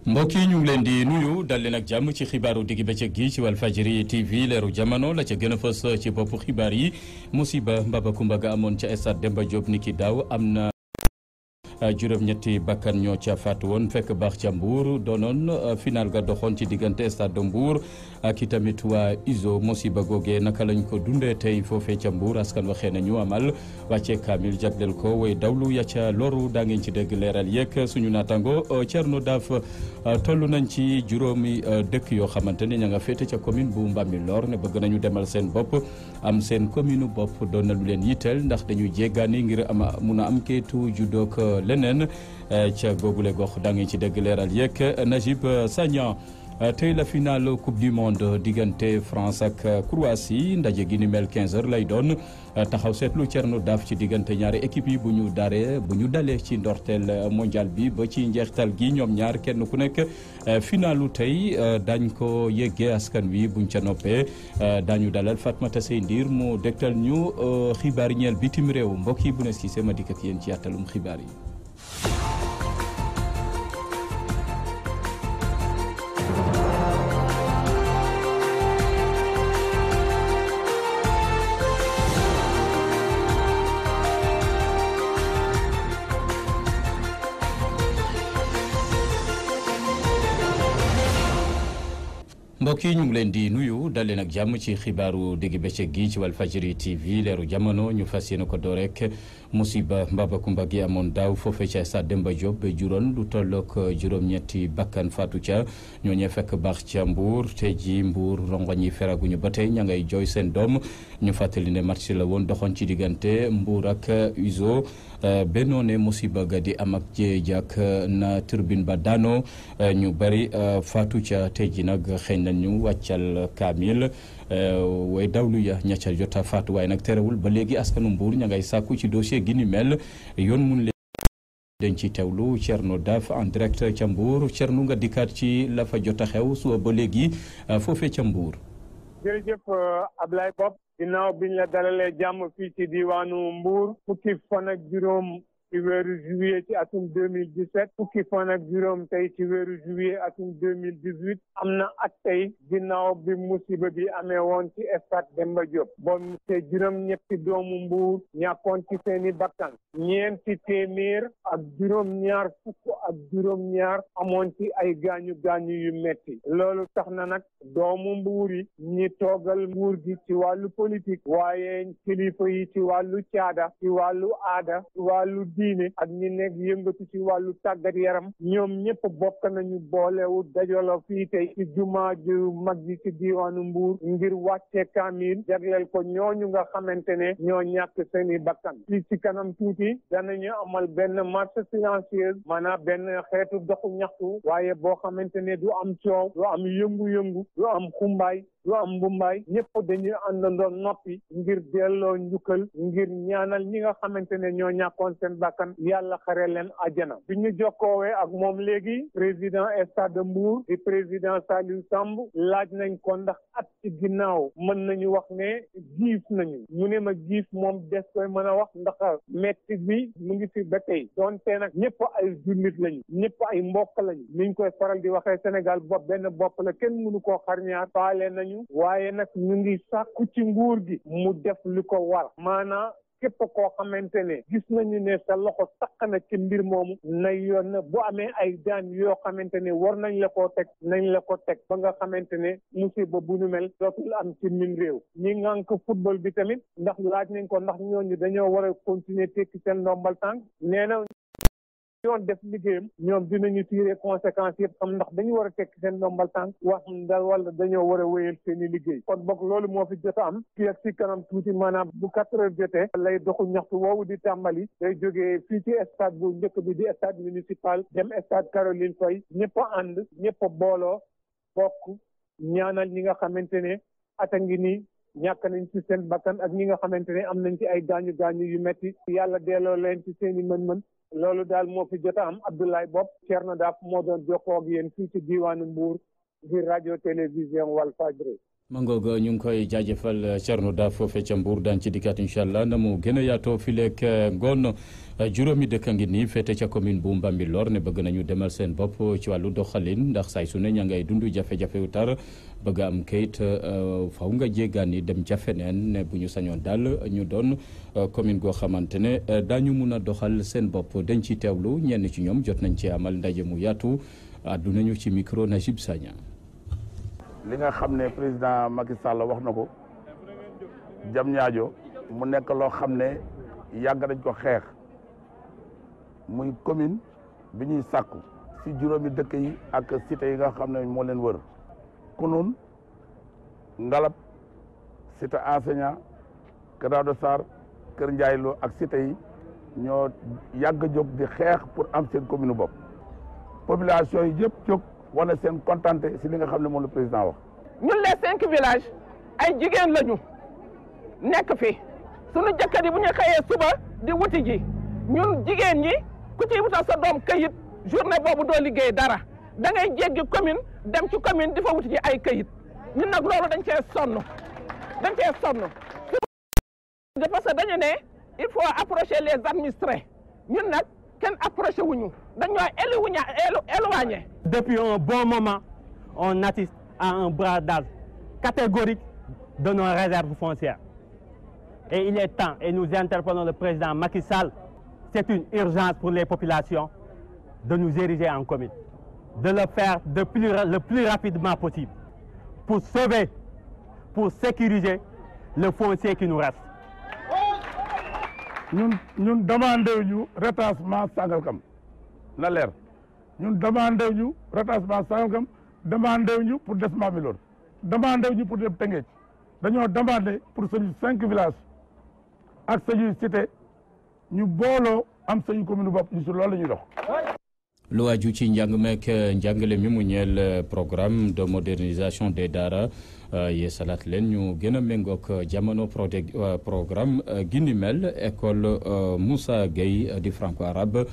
mbokk yi ñu ngi leen di nuyu dal leen ak jàmm ci xibaaru diggi bëccëg gi ci Walfadjri TV leeru jamono la ca gën a fës ci boppu xibaar yi musiba mbaba kumba ga amoon ca stade Demba Diop niki daaw am na juróom-ñetti bakkan ñoo ca faatu woon fekk baax ca Mbour doonoon final ga doxoon ci diggante stade de Mbour ak i tamit waa ISO musiba googee naka lañ ko dundee tey foofee ca Mbour askan waxee nañu amal wàcce kaamil jagleel ko way dawlu ya ca loru daa ngeen ci dégg leeral yeeg suñu naataango Thierno Daaf toll nañ ci juróomi dëkk yoo xamante ne ña nga féete ca commune bu Mbambilor ne bëgg nañu demal seen bopp am seen commune bopp doon na lu leen yitteel ndax dañuy jéggaani ngir mun a am kayitu juddoog leneen ca googule gox daa ngeen ci dégg leeral yeeg Najib Sagnan tey la finale coupe du monde diggante France ak Croatie ndaje gi ni mel 15h lay doon taxaw seetlu Thierno Daaf ci diggante ñaari équipe yi bu ñu dalee ci ndorteel mondial bi ba ci njeextal gi ñoom ñaar kenn ku nekk finalu tey dañ ko yeggee askan wi buñ ca noppee dañu dalal Fatmata Sey Ndir mu dégtal ñu xibaar yi ñeel bitim réew mbokk yi bu ne si sama dikk ak yéen ci yàttalum xibaar yi. mbokk yi ñu ngi leen di nuyu dal leen ak jàmm ci xibaaru digg bëccëg gi ci Walfadjri TV leeru jamono ñu fas yéene ko door rek musiba mbaba kumba gi amoon daaw foofee ca stade Demba Diop ba juróon lu tollook juróom-ñetti bakkan faatu ca ñooñee fekk baax ca Mbour te ji Mbour rongoñ yi feraguñu ba tey ña ngay jooy seen doom ñu fàttali ne match la woon doxoon ci diggante Mbour ak ISO bennoo ne musiba ga di am ak jéejak na turbine ba daano ñu bari faatu ca tey ji nag xëy nañu wàccal kaamil way dawlu ya ña ca jota faatu waaye nag terewul ba léegi askanu Mbour ña ngay sàkku ci dossier gi ni mel yoon mun leen dañ ci teewlu Thierno Daaf en direct ca Mbour Thierno nga dikkaat ci la fa jota xew suba ba léegi foofee ca Mbour. jërëjëf Ablaye Bob ginnaaw biñ la dalalee jàmm fii ci diwaanu Mbour fukki fan ak juróom ci weeru juillet ci atum 2017 fukki fan ak juróom tey ci weeru juillet atum 2018 am na at tey ginnaaw bi musiba bi amee woon ci stade Demba Diop bon te juróom-ñetti doomu Mbuur ñàkkoon ci seeni bakkan ñeenti téeméer ak juróom-ñaar fukk ak juróom-ñaar amoon ci ay gaañu yu metti loolu tax na nag doomu Mbuur yi ñi toogal Mbuur gi ci wàllu politique waaye kilifa yi ci wàllu caada ci wàllu aada ci wàllu diine ak ñi nekk yëngatu ci wàllu tàggat yaram ñoom ñëpp bokk nañu boolewu dajaloo fii tey ci jumaa ju mag ji ci diiwaanu Mbuur ngir wàcce kaamil jagleel ko ñooñu nga xamante ne ñoo ñàkk seeni bakkan fii ci kanam tuuti danañu amal benn marche silencieuse maanaam benn xeetu doxu ñaxtu waaye boo xamante ne du am coow du am yëngu-yëngu du am xumbaay du am mbumbaay ñëpp dañuy àndandoo noppi ngir delloo njukkal ngir ñaanal ñi nga xamante ne ñoo ñàkkoon seen bakkan yàlla xare leen àjjana bi ñu jokkoowee ak moom léegi président stade de Mbour di président Saliou Samb laaj nañ ko ndax at ci ginnaaw mën nañu wax ne giif nañu mu ne ma giif moom des koy mën a wax ndax metti bi mu ngi fi ba tey donte nag ñëpp ay jullit lañu ñëpp ay mbokk lañu niñ koy faral di waxee Sénégal bopp benn bopp la kenn mënu koo xarñaar faale nañu waaye nag ñu ngi sàkku ci nguur gi mu def li ko war maanaam képp koo xamante ne gis nañu ne sa loxo takk na ci mbir moomu na yoon bu amee ay daan yoo xamante ne war nañ la koo teg nañ la ko teg ba nga xamante ne musiba bu nu mel dootul am ci min réew ñi ngànk football bi tamit ndax laaj nañ ko ndax ñooñu dañoo war a continuer tekki seen ndombal tànk nee na yoon def liggéeyam ñoom dinañu tirer conséquences yëpp xam ndax dañu war a tekki seen ndombal tànk wax dal wala dañoo war a wéyal seen i liggéey kon boog loolu moo fi jot a am fii ak si kanam tuuti maanaam bu 4 heures jotee lay doxu ñaxtu woowu di tàmbali day jógee fii ci stade bu njëkk bi di stade municipal dem stade Caroline Faye ñëpp a ànd ñëpp a booloo bokk ñaanal ñi nga xamante ne ata ngi nii ñàkk nañ ci seen bakkan ak ñi nga xamante ne am nañ ci ay gaañu yu metti yàlla delloo leen ci seen i mën-mën loolu daal moo fi jot a am Abdoulaye Bob Thierno Daaf moo doon jokkoo ak yéen fii ci diiwaanu Mbour ngir rajo télévision Walfadjri mangoog ñu ngi koy jaajëfal Thierno Da foofe ca Mbour daan ci dikkaat incha allah na mu gën a yaatoo fileeg ngoon juróomi dëkk ngi nii féete ca commune bu Mbambilor ne bëgg nañu demal seen bopp ci wàllu doxalin ndax say su ne ña ngay dund jafe-jafe yu tar bëgg am kayit faw nga jéggaani dem jafe neen ne bu ñu sañoon daal ñu doon commune goo xamante ne daañu mun a doxal seen bopp dañ ci teewlu ñenn ci ñoom jot nañ ci amal ndaje mu yaatu àddu nañu ci micro Najib Sagna. li nga xam ne président Macky Sall wax na ko Diamniadio mu nekk loo xam ne yàgg nañ ko xeex muy commune bi ñuy sàkku si juróomi dëkk yi ak cité yi nga xam ne moo leen wër Kounoune Ngalab cité enseignant Kër Daouda Sarr Kër Ndiaye Lo ak cité yi ñoo yàgg jóg di xeex pour am seen commune bopp population yi yëpp jóg wane seen contenté si li nga xam ne moom la président wax. ñun les 5 villages ay jigéen lañu nekk fi sunu jëkkër yi bu ñu xëyee suba di wuti ji ñun jigéen ñi ku ci wutal sa doom kayit journée boobu doo liggéey dara da ngay jéggi commune dem ci commune di fa wuti ji ay kayit ñun nag loolu dañ cee sonn parce que dañu ne il faut approcher les administrés ñun nag kenn approché wuñu dañoo éloigné. Depuis un bon moment, on assiste à un bradage catégorique de nos réserves foncières. Et il est temps, et nous interpellons le président Macky Sall, c'est une urgence pour les populations de nous ériger en commune, de le faire le plus rapidement possible pour sauver, pour sécuriser le foncier qui nous reste. ñun demandé ñu retentissement Sangalkam na leer ñun demandé ñu retentissement Sangalkam demandé ñu pour des Bambilor demandé ñu pour dem Tëngéej dañoo demandé pour suñu 5 villages ak suñuy cité ñu booloo am suñu commune bopp ñu si loolu la ñuy dox. lu waaju ci njàng meek njàngale mi mu ñeel programme de modernisation des daara yeesalaat leen ñu gën a méngoog jamono programme gi ni mel école Moussa Gueye di franco arabe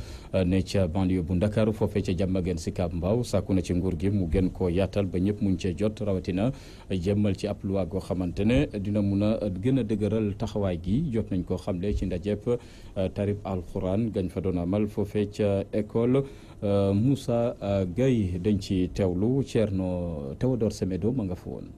ne ca banlieue bu Ndakaaru foofee ca Diamaguène Sicap Mbao sàkku na ci nguur gi mu gën koo yaatal ba ñëpp muñ cee jot rawatina jëmmal ci ab loi goo xamante ne dina mun a gën a dëgëral taxawaay gi jot nañ koo xamle ci ndajep tarib alquran gañ fa doon amal foofee ca école Moussa Gueye dañ ci teewlu Thierno Théodore Semedo ma nga fa woon.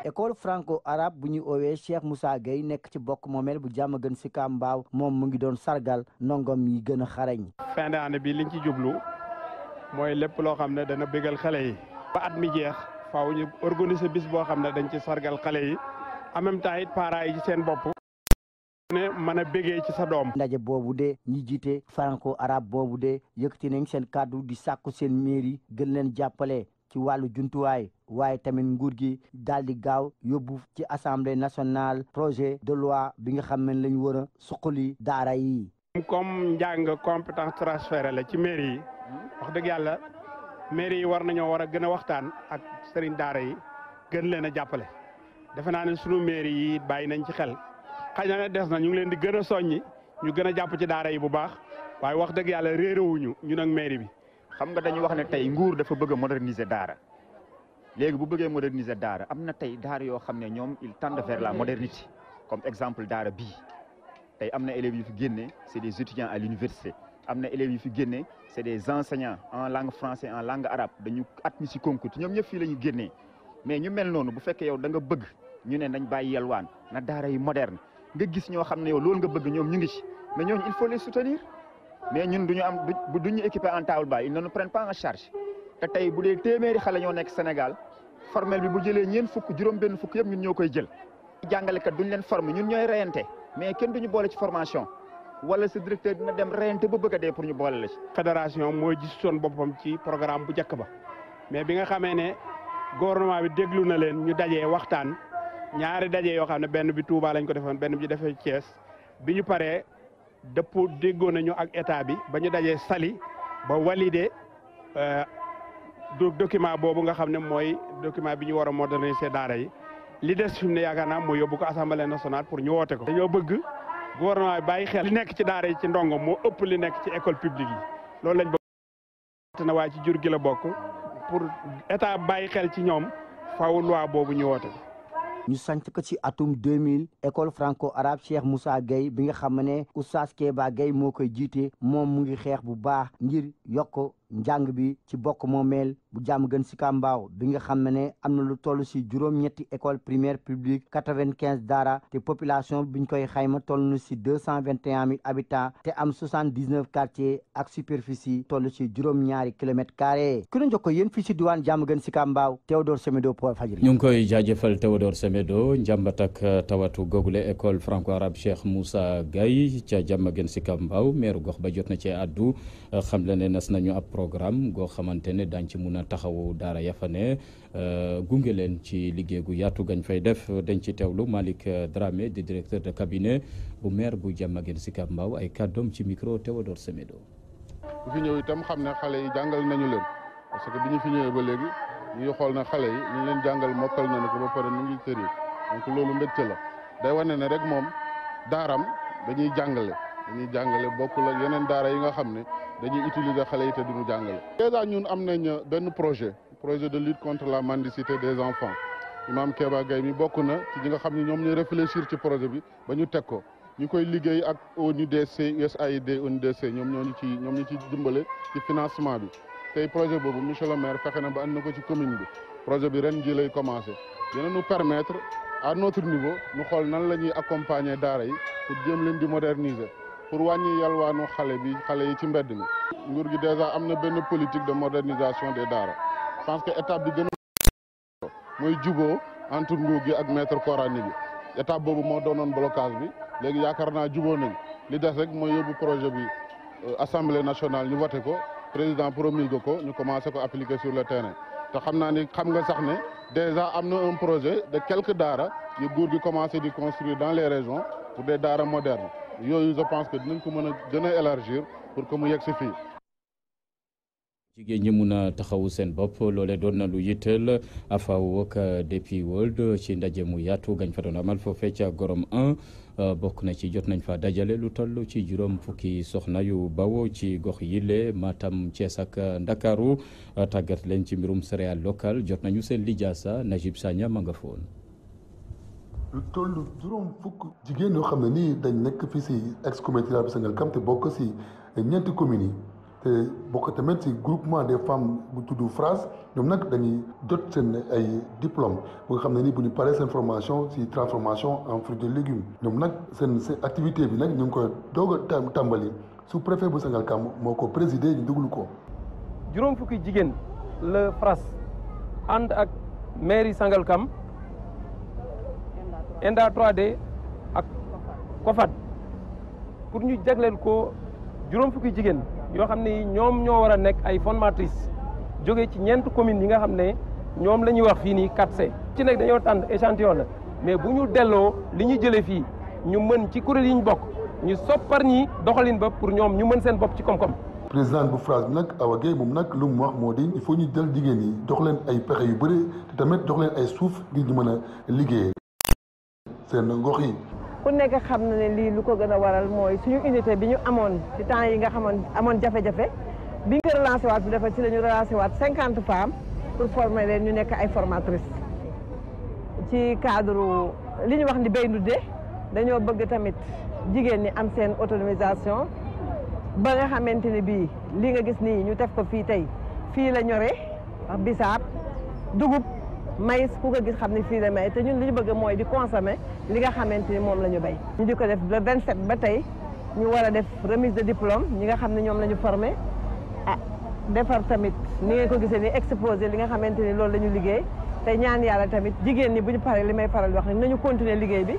école franco arabe bu ñuy oowee Cheikh Moussa Gueye nekk ci bokk moomeel bu Diamaguène Sicap Mbao moom mu ngi doon sargal ndongom yi gën a xarañ. fin d'année bi liñ ci jublu mooy lépp loo xam ne dana bégal xale yi ba at mi jeex faaw ñu organiser bis boo xam ne dañ ci sargal xale yi en même temps it parents yi ci seen bopp ne mën a bégee ci sa doom. ndaje boobu de ñi jiite franco arabe boobu de yëkkati nañ seen kàddu di sàkku seen mairie gën leen jàppale ci wàllu jumtuwaay waaye tamit nguur gi daal di gaaw yóbbu ci assemblée nationale projet de loi bi nga xam ne lañ war a suqali daara yi. comme njàng compétence transféré la ci mairie yi wax dëgg yàlla mairie yi war nañoo war a gën a waxtaan ak sëriñ daara yi gën leen a jàppale defe naa ne sunu mairie yi bàyyi nañ ci xel xëy na des na ñu ngi leen di gën a soññi ñu gën a jàpp ci daara yi bu baax waaye wax dëgg yàlla réeréwuñu ñun ak mairie bi. xam nga dañu wax ne tey nguur dafa bëgg a moderniser daara léegi bu bëggee moderniser daara am na tey daara yoo xam ne ñoom ils tendent vers la modernité comme exemple daara bii tey am na élèves yu fi génne c'est des étudiants à l'université am na élèves yu fi génne c'est des enseignants en langue français en langue arabe dañu admis ci concours ñoom ñëpp fii la ñu génnee mais ñu mel noonu bu fekkee yow da nga bëgg ñu ne nañ bàyyi yelwaan na daara yi moderne nga gis ñoo xam ne yow loolu nga bëgg ñoom ñu ngi ci mais ñooñu il faut les soutenir mais ñun duñu équipé en table basse ils ne nous prennent pas en charge te tey bu dee téeméeri xale ñoo nekk Sénégal formel bi bu jëlee ñeent fukk juróom-benn fukk yëpp ñun ñoo koy jël. jàngalekat duñ leen former ñun ñooy reyante mais kenn duñu boole ci formation wala sa directeur dina dem reyante ba bëgg a dee pour ñu boole la ci. fédération mooy gisoon boppam ci programme bu njëkk ba mais bi nga xamee ne gouvernement bi déglu na leen ñu dajee waxtaan ñaari daje yoo xam ne benn bi Touba lañ ko defoon benn bi defee Thiès bi ñu paree. dëpp déggoo nañu ak état bi ba ñu dajee Saly ba valider document boobu nga xam ne mooy document bi ñu war a moderniser daara yi li des fi mu ne yaakaar naa mooy yóbbu ko assemblée nationale pour ñu woote ko. dañoo bëgg gouvernement bi bàyyi xel li nekk ci daara yi ci ndongo moo ëpp li nekk ci école publique yi loolu lañ bëgg na waaye ci jur gi la bokk pour état bàyyi xel ci ñoom faaw loi boobu ñu woote. ñu sant ko ci atum 2000 école franco-arabe Cheikh Moussa Gueye bi nga xam ne Oustaz Kéba Gueye moo koy jiite moom mu ngi xeex bu baax ngir yokk njàng bi ci bokk moomeel bu Diamaguène Sicap Mbao bi nga xam ne am na lu toll si juróom-ñetti école primaire publique 95 daara te population biñ koy xayma toll na si 221 000 habitants te am 79 quartiers ak superficie toll si juróom-ñaari kilomètres carrés ku ñu jox ko yéen fii si diwaan Diamaguène Sicap Mbao Théodore Semedo pour Walfadjri. ñu ngi koy jaajëfal Théodore Semedo njàmbat ak tawatu googule école franco-arabe Cheikh Moussa Gueye ca Diamaguène Sicap Mbao meeru gox ba jot na ci àddu xam la ne nas nañu ab programme goo xamante ne daañu ci mun a taxawu daara ya fa ne gunge leen ci liggéey gu yaatu gañ fay def dañ ci teewlu Malick Dramé di directeur de cabinet bu maire bu Diamaguène Sicap Mbao ay kàddoom ci micro Théodore Semedo. bu fi ñëw itam xam ne xale yi jàngal nañu leen parce que bi ñu fi ñëwee ba léegi ñu ngi xool na xale yi ñu leen jàngal mokkal nañu ko ba pare ñu ngi tëri donc loolu mbégte la day wane ne rek moom daaram dañuy jàngale bokkul ak yeneen daara yi nga xam ne dañuy utiliser xale yi te duñu jàngale. déjà ñun am nañ benn projet de lutte contre la mendicité des enfants Imam Kéba Gueye mi bokk na ci ñi nga xam ne ñoom ñooy réfléchir ci projet bi ba ñu teg ko ñu koy liggéey ak ONUDC USAID ONUDC ñoom ñu ci dimbale ci financement bi tey projet boobu monsieur le maire fexe na ba andi na ko ci commune bi projet bi ren ji lay commencé dina nous permettre à notre niveau ñu xool nan la ñuy accompagner daara yi pour jéem leen di moderniser. pour wàññi yalwaanu xale yi ci mbedd mi nguur gi déjà am na benn politique de modernisation des daara je pense que étape bi gën a mooy juboo entre nguur gi ak maître coranique bi étape boobu moo doonoon blocage bi léegi yaakaar naa juboo nañ li des rek mooy yóbbu projet bi assemblée nationale ñu voté ko président promulgué ko ñu commencé ko appliquer sur le terrain te xam naa ni xam nga sax ne déjà am na un projet de quelques daara yu nguur gi commencé di construire dans les régions pour des daara modernes yooyu je pense que dinañ ko mën a gën a élargir pour que mu yegg si fii. jigéen ñi mun a taxawu seen bopp loole doon na lu yitteel AFAO ak DP World ci ndaje mu yaatu gañ fa doon amal foofee ca Gorom 1 bokk na ci jot nañ fa dajale lu toll ci juróom fukki soxna yu bawoo ci gox yile Matam Thiès ak Ndakaaru tàggat leen ci mbirum céréale locale jot nañu seen lijaasa Najib Sagna ma nga foon. lu toll juróom fukk jigéen yoo xam ne nii dañ nekk fii si ex-communauté rurale bu Sangalkam te bokk si ñeenti communes yi te bokk tamit si groupement des femmes bu tudd FRAS ñoom nag dañuy jot seen ay diplôme bu nga xam ne nii bu ñu paree seen formation si transformation en fruits et légumes ñoom nag seen activité bi nag ñu ngi koy doog a tàmbali sous préfet bu Sangalkam moo ko présidé ñu déglu ko. juróom fukki jigéen la FRAS ànd ak mairie Sangalkam ENDA 3D ak COFAD pour ñu jagleel ko juróom fukki jigéen yoo xam ne ñoom ñoo war a nekk ay formatrices jóge ci ñeent communes yi nga xam ne ñoom la ñuy wax fii nii 4C. ci nekk dañoo tànn échantillon la mais bu ñu delloo li ñu jëlee fii ñu mën ci kuréel yi ñu bokk ñu soppar ñi doxalin ba pour ñoom ñu mën seen bopp ci koom-koom. président bu FRAS bi nag Awa Gueye moom nag lu mu wax moo di il faut ñu jël jigéen yi jox leen ay pexe yu bëri te tamit jox leen ay suuf ngir ñu mën a liggéeyee seen ngox yi. ku nekk xam na ne lii lu ko gën a waral mooy suñu unité bi ñu amoon ci temps yi nga amoon jafe-jafe bi ñu ko relancé waat bi dafa ci la ñu relancé waat 50 femmes pour former leen ñu nekk ay formatrices ci cadre li ñu wax ni béy ndudde dañoo bëgg tamit jigéen ñi am seen autonomisation ba nga xamante ne bii li nga gis nii ñu def ko fii tey fii la ñore wax bisaab dugub maïs ku ko gis xam ne fii la may te ñun li ñu bëgg mooy di consommer li nga xamante ni moom la ñu béy. ñu di ko def le 27 ba tey ñu war a def remise de diplôme ñi nga xam ne ñoom la ñu formé defar tamit ni ngeen ko gisee ni exposé li nga xamante ni loolu la ñu liggéey te ñaan yàlla tamit jigéen ñi bu ñu paree li may faral di wax nañu continuer liggéey bi.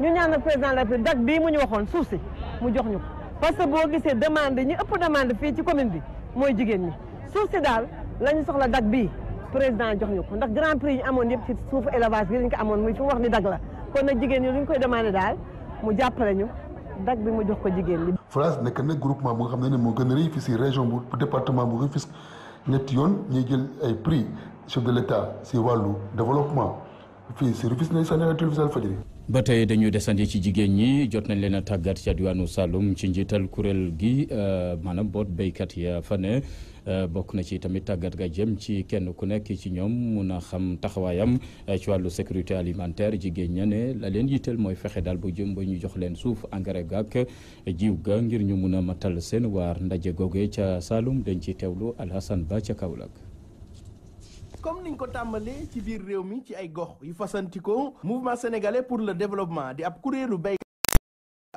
ñu ñaanal président de la République date bii mu ñu waxoon suuf si mu jox ñu ko parce que boo gisee demande ñi ëpp demande fii ci commune bi mooy jigéen ñi suuf si daal la ñu soxla date bii. président jox ñu ko ndax grand prix yi amoon yëpp ci suufu élevage bi lañ ko amoon muy fi mu wax ni dag la kon nag jigéen ñi lu ñu koy demandé daal mu jàppale ñu dag bi mu jox ko jigéen ñi. FRAS nekk na groupement bu nga xam ne moo gën a rëy fii si région bu département bu Rufisque ñetti yoon ñuy jël ay prix chef de l' état si wàllu développement fii si Rufisque nay sànni télévision Walfadjri ba tey dañuy desandi ci jigéen ñi jot nañ leen a tàggat ca diwaanu Saloum ci njiital kuréel gi maanaam boot béykat ya fa ne bokk na ci tamit tàggat ga jëm ci kenn ku nekk ci ñoom mun a xam taxawaayam ci wàllu sécurité alimentaire jigéen ña ne la leen yitteel mooy fexe daal bu jëm ba ñu jox leen suuf engrais gaak jiw ga ngir ñu mun a matal seen waar ndaje googe ca Saloum dañ ci teewlu Alhassane Ba ca Kaolack. comme niñ ko tàmbalee ci biir réew mi ci ay gox yu fasantikoo mouvement sénégalais pour le développement di ab kuréelu béy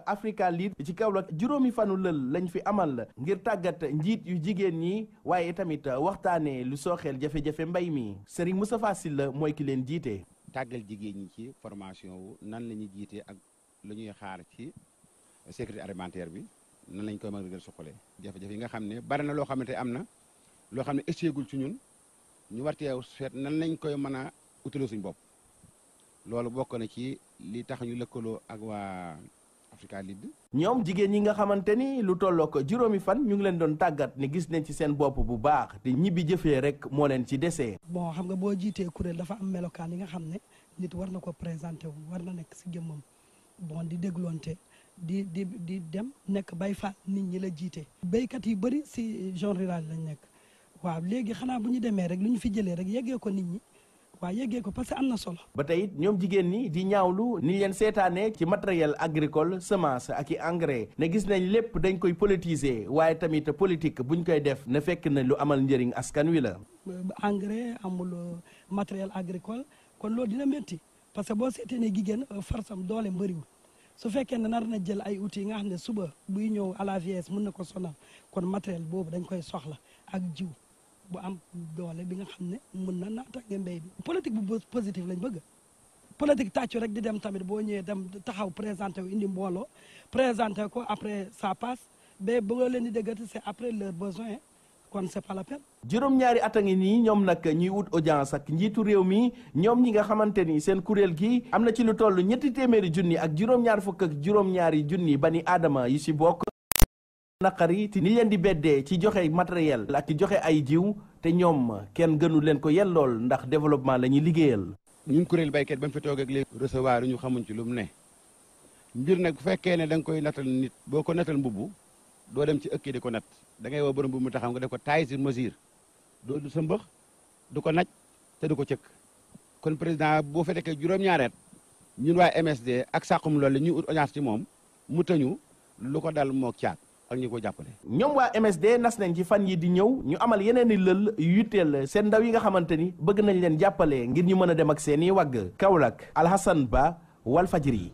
Africa Lead ci Kaolack juróomi fanu lël lañ fi amal ngir tàggat njiit yu jigéen ñi waaye tamit waxtaanee lu sooxeel jafe-jafe mbay mi Serigne Moustapha Sylla mooy ki leen jiite. tàggal jigéen ñi ci formation wu nan la ñuy jiite ak lu ñuy xaar ci sécurité alimentaire bi nan lañ koy mën a suqalee jafe-jafe yi nga xam ne bari na loo xamante am na loo xam ne échegul ci ñun. ñu war cee seet nan lañ koy mën a utile suñ bopp loolu bokk na ci li tax ñu lëkkaloo ak waa Africa Lead. ñoom jigéen ñi nga xamante ni lu tolloo ko juróomi fan ñu ngi leen doon tàggat ne gis nañ ci seen bopp bu baax te ñibbi jëfee rek moo leen ci desee. bon xam nga boo jiitee kuréel dafa am melokaan yi nga xam ne nit war na ko présenté wu war na nekk si jëmmam bon di dégloonte di dem nekk bay fa nit ñi la jiite. béykat yu bëri si zone rurale lañ nekk. waaw léegi xanaa bu ñu demee rek lu ñu fi jëlee rek yeggee ko nit ñi waaw yeggee ko parce que am na solo. ba tey ñoom jigéen ñi di ñaawlu ni leen seetaanee ci matériel agricole semence ak i engrais ne gis nañ lépp dañ koy politiser waaye tamit politique buñ koy def na fekk na lu amal njëriñ askan wi la. engrais amul matériel agricole kon loolu dina métti parce que boo seetee ne jigéen farsam doole mbëriwul su fekkee ne nar na jël ay outils yi nga xam ne suba buy ñëw à la vieillesse mën na ko sonal kon matériel boobu dañ koy soxla ak jiw. bu am doole bi nga xam ne mën na naataange mbéy bi politique bu positif lañ bëgg politique tàccu rek di dem tamit boo ñëwee dem taxaw présenté wu indi mbooloo présenté ko après ça passe ba ba nga leen di déggati c'est après leurs besoins kon c'est pas la peine. juróom-ñaari at a ngi nii ñoom nag ñuy wut audience ak njiitu réew mi ñoom ñi nga xamante ni seen kuréel gi am na ci lu toll 2 téeméeri junni ak juróom-ñaar fukk ak juróom-ñaari junni bani aadama yi si bokk. naqari ti ni leen di beddee ci joxe matériel ak ci joxe ay jiw te ñoom kenn gënu leen ko yellool ndax développement la ñuy liggéeyal. ñun kuréel baykat ba mu fi toog ak léegi recevoir ñu xamuñ ci lu mu ne mbir nag bu fekkee ne da nga koy natal nit boo ko natal mbubb doo dem ci ëkk di ko nat da ngay woo borom mbubb mu taxaw nga def ko taille sur mesure doo du sa mbëx du ko naj te du ko cëkk kon président boo fa fekkee juróom-ñaareet ñun waa MSD ak sàqum loolu ñuy ut audience ci moom mu tëñu lu ko dal moo caat ak ñu ko jàppale. ñoom waa MSD nas nañ ci fan yi di ñëw ñu amal yeneen i lël yu yitteel seen ndaw yi nga xamante ni bëgg nañ leen jàppale ngir ñu mën a dem ak seen i wagg. Kaolack Alhassane Ba Walfadjri.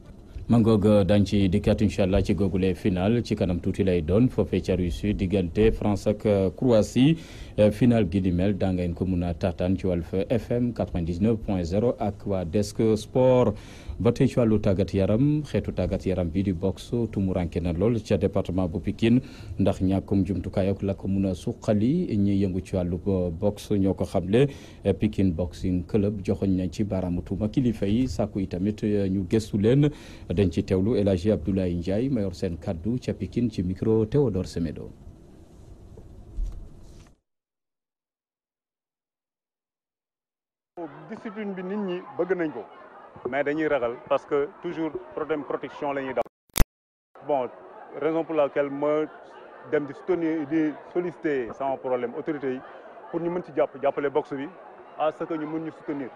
mangoog dañ ci dikkaat incha allah ci googule final ci kanam tuuti lay doon foofee ca Russie diggante France ak Croatie final gi di mel daa ngeen ko mun a taataan ci Walf FM 99.0 ak waa Desk Sport. ba tey ci wàllu tàggat yaram xeetu tàggat yaram bi di boxe tumuranke na lool ca département bu Pikine ndax ñàkkum jumtukaay ak la ko mun a suqali ñi yëngu ci wàllu boxe ñoo ko xamle Pikine Boxing Club joxoñ nañ ci baaraamu tuuma kilifa yi sàkku yi tamit ñu gëstu leen dañ ci teewlu El Hadji Abdoulaye Ndiaye mayor seen kaddu ca Pikine ci micro Théodore Semedo. discipline bi nit ñi bëgg nañ ko. mais dañuy ragal parce que toujours problème protection la ñuy daw. bon raison pour laquelle ma dem di soutenir di solliciter sama problème autorités yi pour ñu mën ci jàppale boxe bi à ce que ñu mën ñu soutenir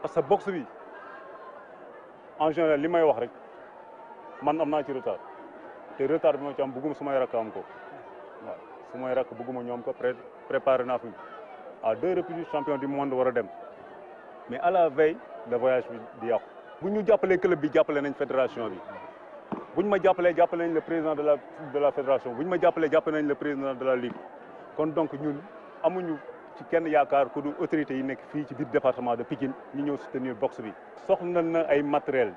parce que boxe bi en général li may wax rek man am naa ci retard te retard bi ma ci am bëgguma su may rakk am ko waaw su may rakk bëgguma ñoom ko préparé naa fi à 2 reprises champion du monde war a dem mais à la veille le voyage bi di yàqu. bu ñu jàppalee club bi jàppale nañ fédération bi bu ñu ma jàppalee jàppale nañ le président de la fédération bu ñu ma jàppalee jàppale nañ le président de la ligue kon donc ñun amuñu ci kenn yaakaar ku du autorités yi nekk fii ci biir département de Pikine ñu ñëw soutenir boxe bi. soxla na ay matériel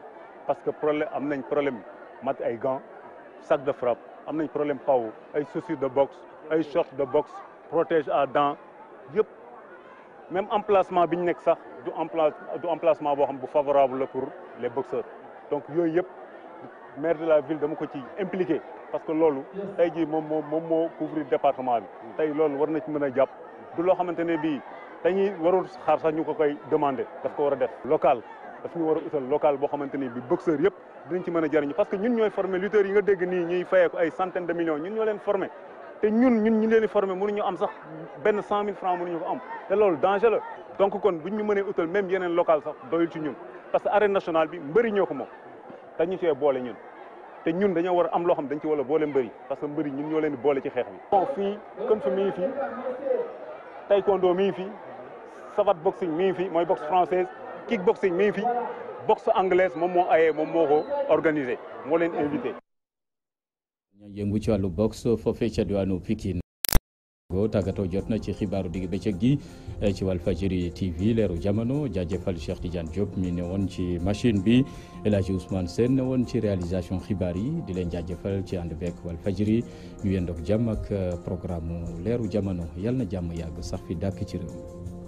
parce que problème am nañ problème mat ay gants sac de frappe am nañ problème paw ay chaussures de boxe ay shorts de boxe protège à dents yëpp même emplacement bi ñu nekk sax du emplacement boo xam bu favorable la pour les boxeurs donc yooyu yëpp maire de la ville dama ko ci impliqué parce que loolu tey jii moom moo couvrir département bi tey loolu war na ci mën a jàpp du loo xamante ne bii dañuy warul xaar sax ñu ko koy demander daf ko war a def local daf ñu war a utal local boo xamante ni bi boxeur yëpp dinañ ci mën a jariñu parce que ñun ñooy formé lutteurs yi nga dégg nii ñuy fayeeku ay centaines de millions ñun ñoo leen formé te ñun ñu leen di formé mënuñu am sax benn 100 000 francs mënuñu ko am te loolu danger la donc kon buñ ñu mënee utal même yeneen local sax doyul ci ñun parce que arène nationale bi mbëri ñoo ko moom dañu cee boole ñun te ñun dañoo war a am loo xam dañ ci war a boole mbëri parce que mbëri ñun ñoo leen di boole ci xeex bi. bon fii comme fi mi ngi fi taekwondo mi ngi fi savate boxing mi ngi fi mooy boxe française kickboxing mi ngi fi boxe anglaise moom moo ayee moom moo ko organisé moo leen invité. yëngu ci wàllu boxe foofee ca diwaanu Pikine go tàggatoo jot na ci xibaaru digg bëccëg gi ci Walfadjri TV leeru jamono jaajëfal Cheikh Tidiane Diop mi ne woon ci machine bi El Hadji Ousmane Sène ne woon ci réalisation xibaar yi di leen jaajëfal ci ànd beek Walfadjri ñu yendoog jàmm ak programme leeru jamono yal na jàmm yàgg sax fi dàkk ci réew mi